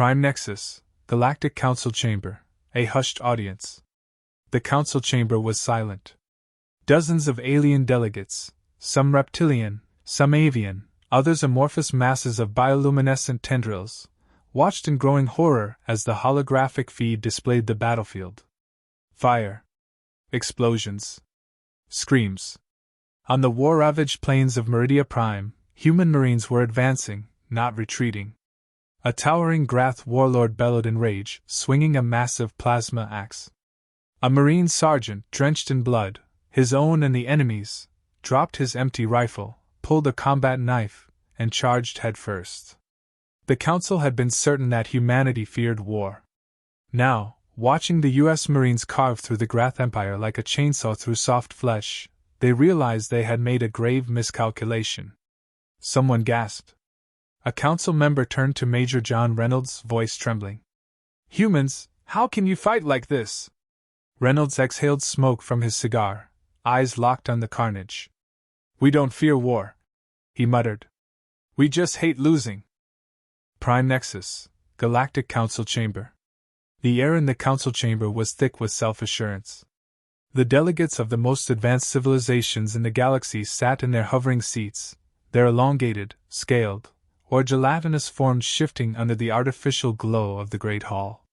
Prime Nexus, Galactic Council Chamber, a hushed audience. The council chamber was silent. Dozens of alien delegates, some reptilian, some avian, others amorphous masses of bioluminescent tendrils, watched in growing horror as the holographic feed displayed the battlefield. Fire. Explosions. Screams. On the war-ravaged plains of Meridia Prime, human marines were advancing, not retreating. A towering Grath warlord bellowed in rage, swinging a massive plasma axe. A marine sergeant, drenched in blood, his own and the enemy's, dropped his empty rifle, pulled a combat knife, and charged headfirst. The council had been certain that humanity feared war. Now, watching the U.S. Marines carve through the Grath Empire like a chainsaw through soft flesh, they realized they had made a grave miscalculation. Someone gasped. A council member turned to Major John Reynolds, voice trembling. "Humans, how can you fight like this?" Reynolds exhaled smoke from his cigar, eyes locked on the carnage. "We don't fear war," he muttered. "We just hate losing." Prime Nexus, Galactic Council Chamber. The air in the council chamber was thick with self-assurance. The delegates of the most advanced civilizations in the galaxy sat in their hovering seats, their elongated, scaled, or gelatinous forms shifting under the artificial glow of the Great Hall.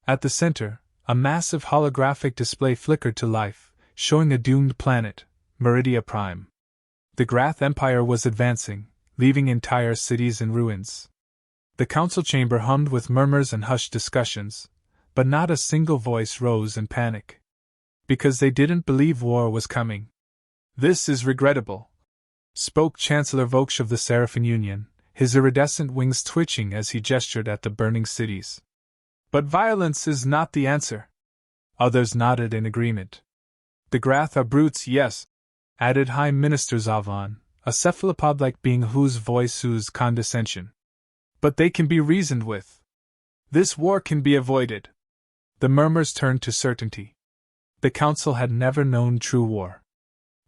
At the center, a massive holographic display flickered to life, showing a doomed planet, Meridia Prime. The Grath Empire was advancing, leaving entire cities in ruins. The council chamber hummed with murmurs and hushed discussions, but not a single voice rose in panic. Because they didn't believe war was coming. "This is regrettable," spoke Chancellor Voksh of the Seraphim Union, his iridescent wings twitching as he gestured at the burning cities. "But violence is not the answer." Others nodded in agreement. "The Grath are brutes, yes," added High Minister Zavon, a cephalopod-like being whose voice oozed condescension. "But they can be reasoned with. This war can be avoided." The murmurs turned to certainty. The council had never known true war.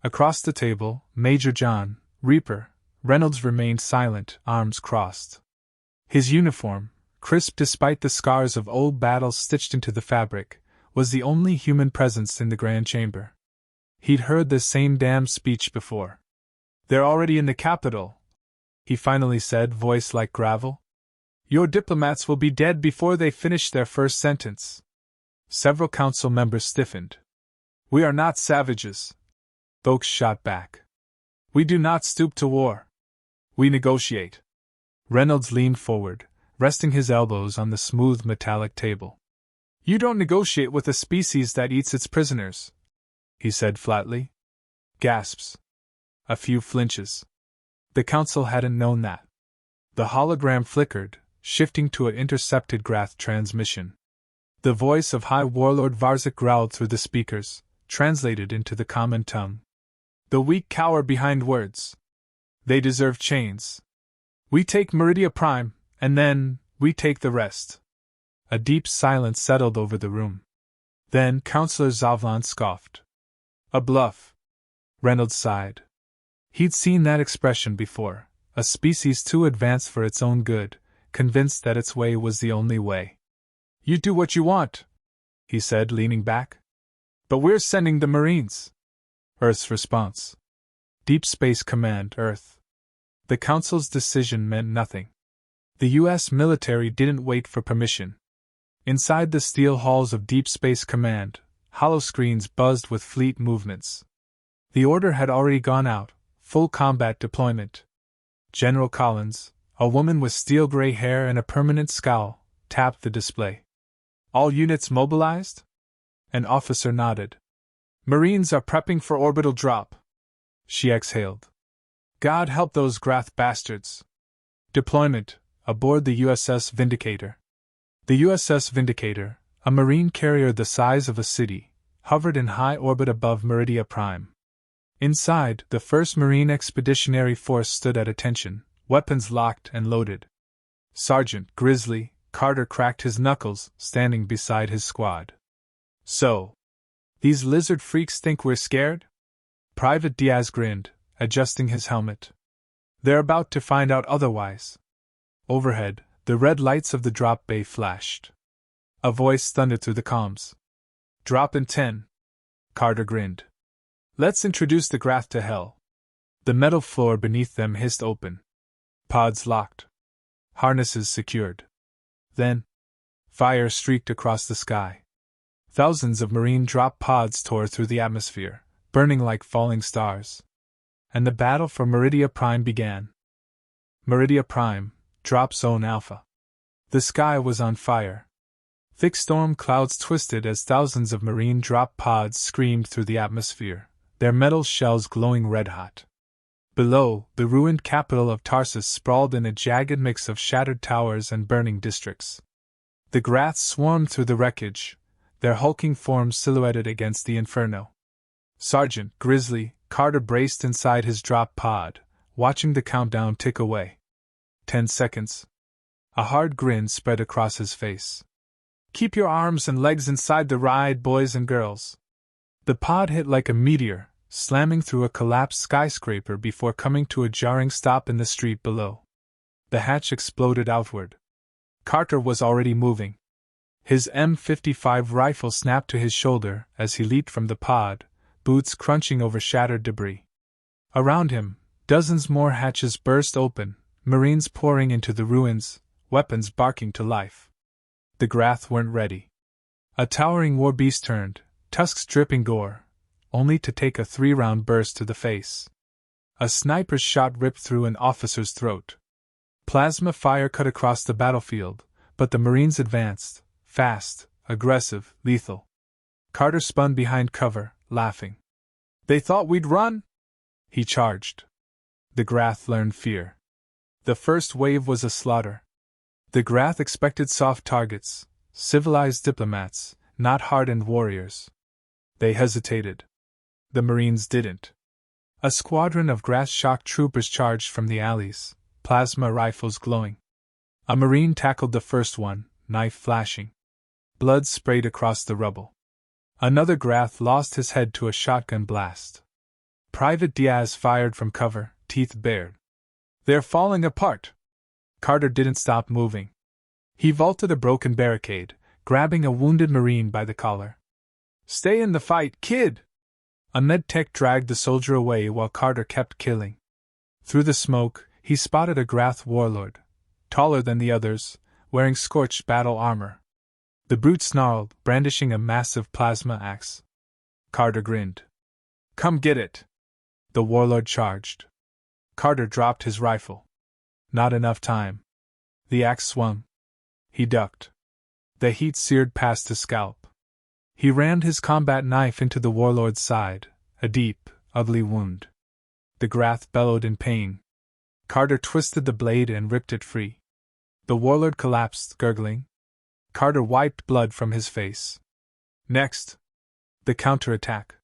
Across the table, Major John, Reaper, Reynolds remained silent, arms crossed. His uniform, crisp despite the scars of old battles stitched into the fabric, was the only human presence in the grand chamber. He'd heard the same damned speech before. "They're already in the capital," he finally said, voice like gravel. "Your diplomats will be dead before they finish their first sentence." Several council members stiffened. "We are not savages," Voksh shot back. "We do not stoop to war. We negotiate." Reynolds leaned forward, resting his elbows on the smooth metallic table. "You don't negotiate with a species that eats its prisoners," he said flatly. Gasps. A few flinches. The council hadn't known that. The hologram flickered, shifting to an intercepted Grath transmission. The voice of High Warlord Varzik growled through the speakers, translated into the common tongue. "The weak cower behind words. They deserve chains. We take Meridia Prime, and then, we take the rest." A deep silence settled over the room. Then Councillor Zavlan scoffed. "A bluff." Reynolds sighed. He'd seen that expression before, a species too advanced for its own good, convinced that its way was the only way. "You do what you want," he said, leaning back. "But we're sending the Marines." Earth's response. Deep Space Command, Earth. The Council's decision meant nothing. The U.S. military didn't wait for permission. Inside the steel halls of Deep Space Command, holoscreens buzzed with fleet movements. The order had already gone out, full combat deployment. General Collins, a woman with steel-gray hair and a permanent scowl, tapped the display. "All units mobilized?" An officer nodded. "Marines are prepping for orbital drop." She exhaled. "God help those Grath bastards." Deployment, aboard the USS Vindicator. The USS Vindicator, a marine carrier the size of a city, hovered in high orbit above Meridia Prime. Inside, the 1st Marine Expeditionary Force stood at attention, weapons locked and loaded. Sergeant Grizzly Carter cracked his knuckles, standing beside his squad. "So, these lizard freaks think we're scared?" Private Diaz grinned, adjusting his helmet. "They're about to find out otherwise." Overhead, The red lights of the drop bay flashed. A voice thundered through the comms. "Drop in 10. Carter grinned. "Let's introduce the Grath to hell." The metal floor beneath them hissed open. Pods locked. Harnesses secured. Then, fire streaked across the sky. Thousands of marine drop pods tore through the atmosphere, burning like falling stars. And the battle for Meridia Prime began. Meridia Prime, Drop Zone Alpha. The sky was on fire. Thick storm clouds twisted as thousands of marine drop pods screamed through the atmosphere, their metal shells glowing red-hot. Below, the ruined capital of Tarsus sprawled in a jagged mix of shattered towers and burning districts. The Graths swarmed through the wreckage, their hulking forms silhouetted against the inferno. Sergeant Grizzly Carter braced inside his drop pod, watching the countdown tick away. 10 seconds. A hard grin spread across his face. "Keep your arms and legs inside the ride, boys and girls." The pod hit like a meteor, slamming through a collapsed skyscraper before coming to a jarring stop in the street below. The hatch exploded outward. Carter was already moving. His M55 rifle snapped to his shoulder as he leaped from the pod, boots crunching over shattered debris. Around him, dozens more hatches burst open, Marines pouring into the ruins, weapons barking to life. The Grath weren't ready. A towering war beast turned, tusks dripping gore, only to take a 3-round burst to the face. A sniper's shot ripped through an officer's throat. Plasma fire cut across the battlefield, but the Marines advanced, fast, aggressive, lethal. Carter spun behind cover, laughing. "They thought we'd run?" He charged. The Grath learned fear. The first wave was a slaughter. The Grath expected soft targets, civilized diplomats, not hardened warriors. They hesitated. The Marines didn't. A squadron of Grath shock troopers charged from the alleys, plasma rifles glowing. A Marine tackled the first one, knife flashing. Blood sprayed across the rubble. Another Grath lost his head to a shotgun blast. Private Diaz fired from cover, teeth bared. "They're falling apart!" Carter didn't stop moving. He vaulted a broken barricade, grabbing a wounded Marine by the collar. "Stay in the fight, kid!" A medtech dragged the soldier away while Carter kept killing. Through the smoke, he spotted a Grath warlord, taller than the others, wearing scorched battle armor. The brute snarled, brandishing a massive plasma axe. Carter grinned. "Come get it!" The warlord charged. Carter dropped his rifle. Not enough time. The axe swung. He ducked. The heat seared past his scalp. He rammed his combat knife into the warlord's side, a deep, ugly wound. The Grath bellowed in pain. Carter twisted the blade and ripped it free. The warlord collapsed, gurgling. Carter wiped blood from his face. Next. The counterattack.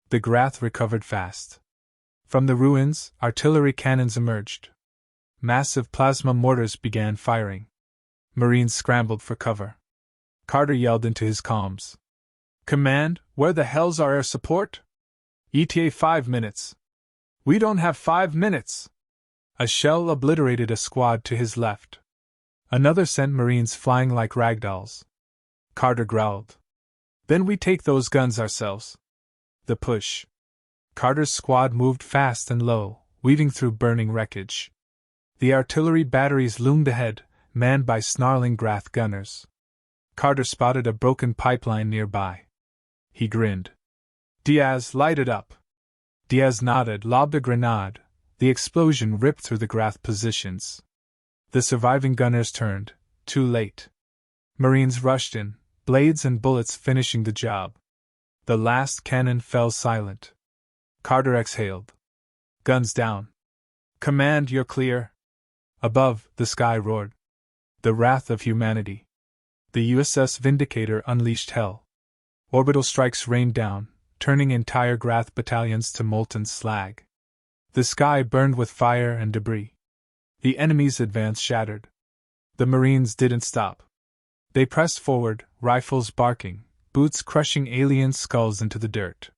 The Grath recovered fast. From the ruins, artillery cannons emerged. Massive plasma mortars began firing. Marines scrambled for cover. Carter yelled into his comms. "Command, where the hell's our air support?" "ETA 5 minutes." "We don't have 5 minutes." A shell obliterated a squad to his left. Another sent Marines flying like ragdolls. Carter growled. "Then we take those guns ourselves." The push. Carter's squad moved fast and low, weaving through burning wreckage. The artillery batteries loomed ahead, manned by snarling Grath gunners. Carter spotted a broken pipeline nearby. He grinned. "Diaz, light it up." Diaz nodded, lobbed a grenade. The explosion ripped through the Grath positions. The surviving gunners turned, too late. Marines rushed in, blades and bullets finishing the job. The last cannon fell silent. Carter exhaled. "Guns down." "Command, you're clear." Above, the sky roared. The wrath of humanity. The USS Vindicator unleashed hell. Orbital strikes rained down, turning entire Grath battalions to molten slag. The sky burned with fire and debris. The enemy's advance shattered. The Marines didn't stop. They pressed forward, rifles barking, boots crushing alien skulls into the dirt.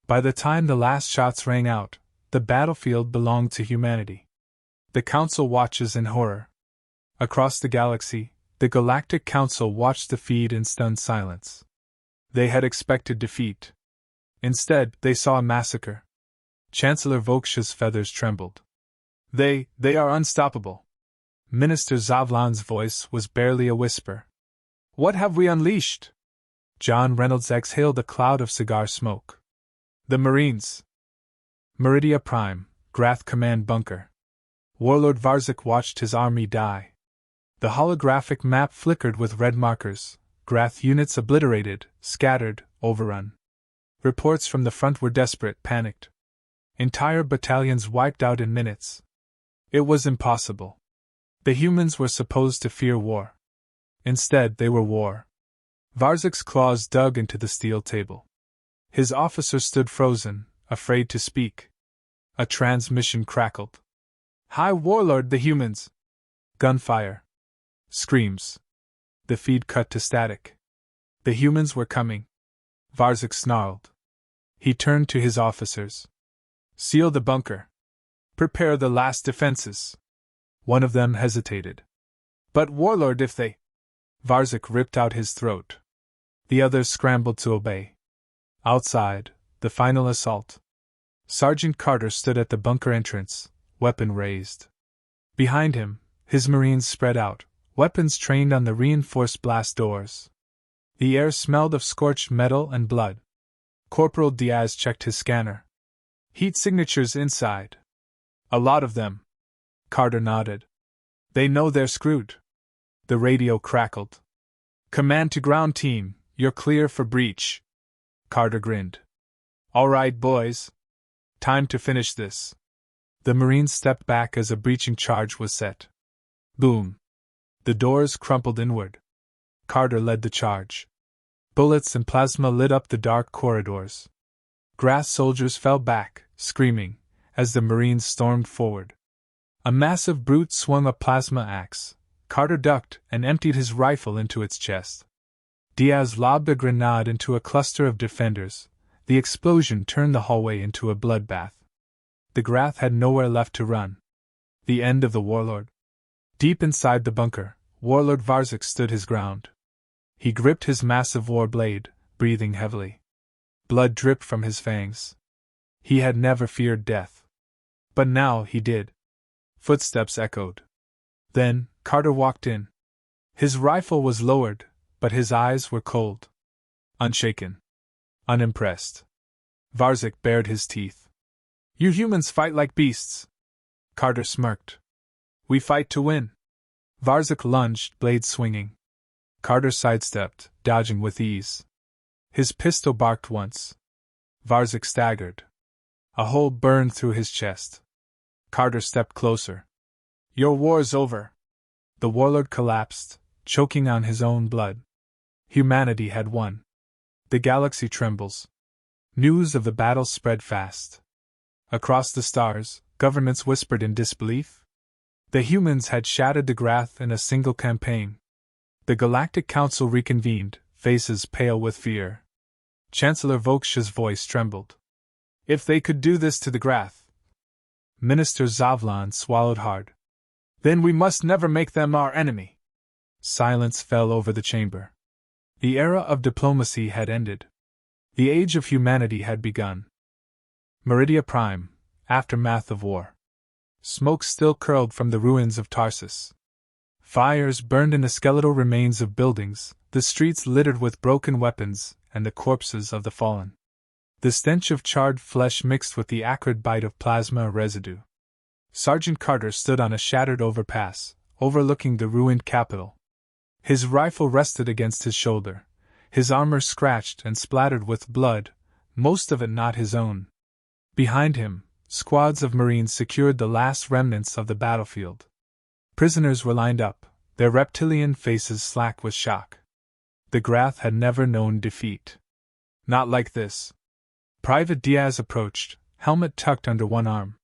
By the time the last shots rang out, the battlefield belonged to humanity. The Council watches in horror. Across the galaxy, the Galactic Council watched the feed in stunned silence. They had expected defeat. Instead, they saw a massacre. Chancellor Voksha's feathers trembled. They are unstoppable. Minister Zavlan's voice was barely a whisper. What have we unleashed? John Reynolds exhaled a cloud of cigar smoke. The Marines. Meridia Prime, Grath Command Bunker. Warlord Varzak watched his army die. The holographic map flickered with red markers, Grath units obliterated, scattered, overrun. Reports from the front were desperate, panicked. Entire battalions wiped out in minutes. It was impossible. The humans were supposed to fear war. Instead, they were war. Varzak's claws dug into the steel table. His officer stood frozen, afraid to speak. A transmission crackled. High Warlord, the humans! Gunfire. Screams. The feed cut to static. The humans were coming. Varzak snarled. He turned to his officers. Seal the bunker. Prepare the last defenses. One of them hesitated. But Warlord, if they... Varzak ripped out his throat. The others scrambled to obey. Outside, the final assault. Sergeant Carter stood at the bunker entrance, weapon raised. Behind him, his Marines spread out, weapons trained on the reinforced blast doors. The air smelled of scorched metal and blood. Corporal Diaz checked his scanner. Heat signatures inside. A lot of them. Carter nodded. They know they're screwed. The radio crackled. Command to ground team, you're clear for breach. Carter grinned. All right, boys. Time to finish this. The Marines stepped back as a breaching charge was set. Boom. The doors crumpled inward. Carter led the charge. Bullets and plasma lit up the dark corridors. Grass soldiers fell back, screaming, as the Marines stormed forward. A massive brute swung a plasma axe. Carter ducked and emptied his rifle into its chest. Diaz lobbed a grenade into a cluster of defenders. The explosion turned the hallway into a bloodbath. The Grath had nowhere left to run. The end of the Warlord. Deep inside the bunker, Warlord Varzak stood his ground. He gripped his massive war blade, breathing heavily. Blood dripped from his fangs. He had never feared death. But now he did. Footsteps echoed. Then, Carter walked in. His rifle was lowered, but his eyes were cold. Unshaken. Unimpressed. Varzak bared his teeth. You humans fight like beasts. Carter smirked. We fight to win. Varzak lunged, blade swinging. Carter sidestepped, dodging with ease. His pistol barked once. Varzak staggered. A hole burned through his chest. Carter stepped closer. Your war's over. The Warlord collapsed, choking on his own blood. Humanity had won. The galaxy trembles. News of the battle spread fast. Across the stars, governments whispered in disbelief. The humans had shattered the Grath in a single campaign. The Galactic Council reconvened, faces pale with fear. Chancellor Voksha's voice trembled. If they could do this to the Grath. Minister Zavlan swallowed hard. Then we must never make them our enemy. Silence fell over the chamber. The era of diplomacy had ended. The age of humanity had begun. Meridia Prime, aftermath of war. Smoke still curled from the ruins of Tarsus. Fires burned in the skeletal remains of buildings, the streets littered with broken weapons and the corpses of the fallen. The stench of charred flesh mixed with the acrid bite of plasma residue. Sergeant Carter stood on a shattered overpass, overlooking the ruined capital. His rifle rested against his shoulder, his armor scratched and splattered with blood, most of it not his own. Behind him, squads of Marines secured the last remnants of the battlefield. Prisoners were lined up, their reptilian faces slack with shock. The Grath had never known defeat. Not like this. Private Diaz approached, helmet tucked under one arm.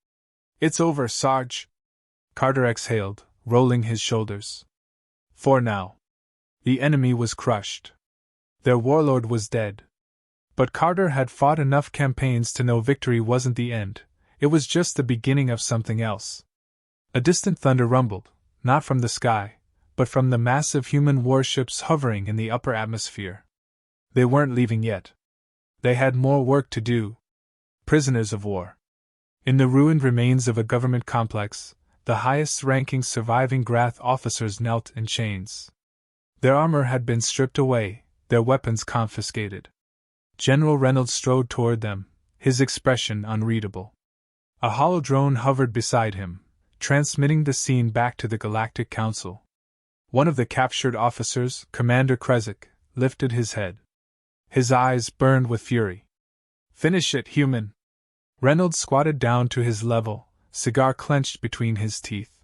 It's over, Sarge. Carter exhaled, rolling his shoulders. For now. The enemy was crushed. Their warlord was dead. But Carter had fought enough campaigns to know victory wasn't the end, it was just the beginning of something else. A distant thunder rumbled, not from the sky, but from the massive human warships hovering in the upper atmosphere. They weren't leaving yet. They had more work to do. Prisoners of war. In the ruined remains of a government complex, the highest-ranking surviving Grath officers knelt in chains. Their armor had been stripped away, their weapons confiscated. General Reynolds strode toward them, his expression unreadable. A hollow drone hovered beside him, transmitting the scene back to the Galactic Council. One of the captured officers, Commander Krezek, lifted his head. His eyes burned with fury. "Finish it, human!" Reynolds squatted down to his level, cigar clenched between his teeth.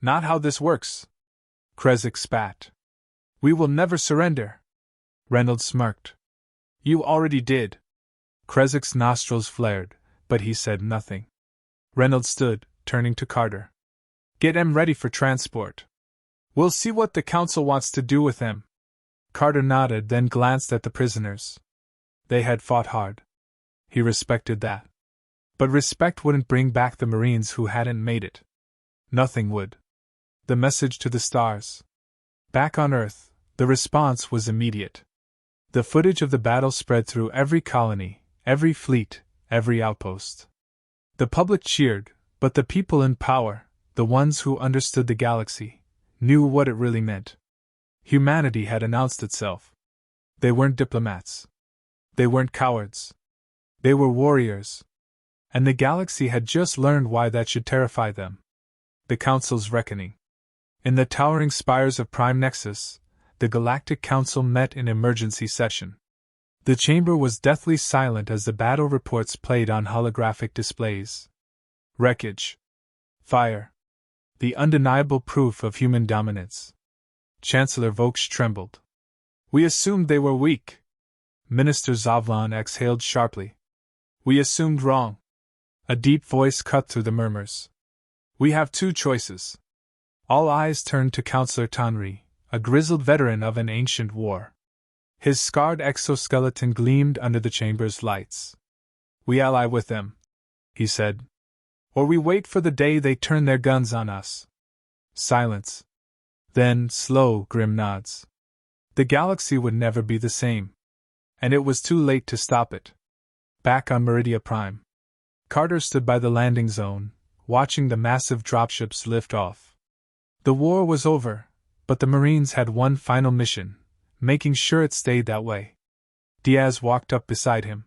"Not how this works!" Krezek spat. "We will never surrender!" Reynolds smirked. "You already did." Krezek's nostrils flared, but he said nothing. Reynolds stood, turning to Carter. "Get them ready for transport. We'll see what the Council wants to do with them." Carter nodded, then glanced at the prisoners. They had fought hard. He respected that. But respect wouldn't bring back the Marines who hadn't made it. Nothing would. The message to the stars. Back on Earth, the response was immediate. The footage of the battle spread through every colony, every fleet, every outpost. The public cheered, but the people in power, the ones who understood the galaxy, knew what it really meant. Humanity had announced itself. They weren't diplomats. They weren't cowards. They were warriors. And the galaxy had just learned why that should terrify them. The Council's reckoning. In the towering spires of Prime Nexus, the Galactic Council met in emergency session. The chamber was deathly silent as the battle reports played on holographic displays. Wreckage. Fire. The undeniable proof of human dominance. Chancellor Voksh trembled. "We assumed they were weak." Minister Zavlan exhaled sharply. "We assumed wrong." A deep voice cut through the murmurs. "We have two choices." All eyes turned to Counselor Tanri, a grizzled veteran of an ancient war. His scarred exoskeleton gleamed under the chamber's lights. "We ally with them," he said. "Or we wait for the day they turn their guns on us." Silence. Then, slow, grim nods. The galaxy would never be the same. And it was too late to stop it. Back on Meridia Prime, Carter stood by the landing zone, watching the massive dropships lift off. The war was over, but the Marines had one final mission, making sure it stayed that way. Diaz walked up beside him.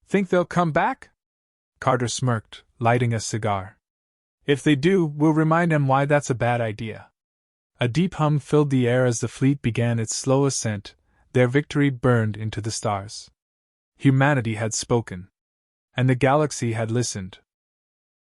"Think they'll come back?" Carter smirked, lighting a cigar. "If they do, we'll remind them why that's a bad idea." A deep hum filled the air as the fleet began its slow ascent, their victory burned into the stars. Humanity had spoken. And the galaxy had listened.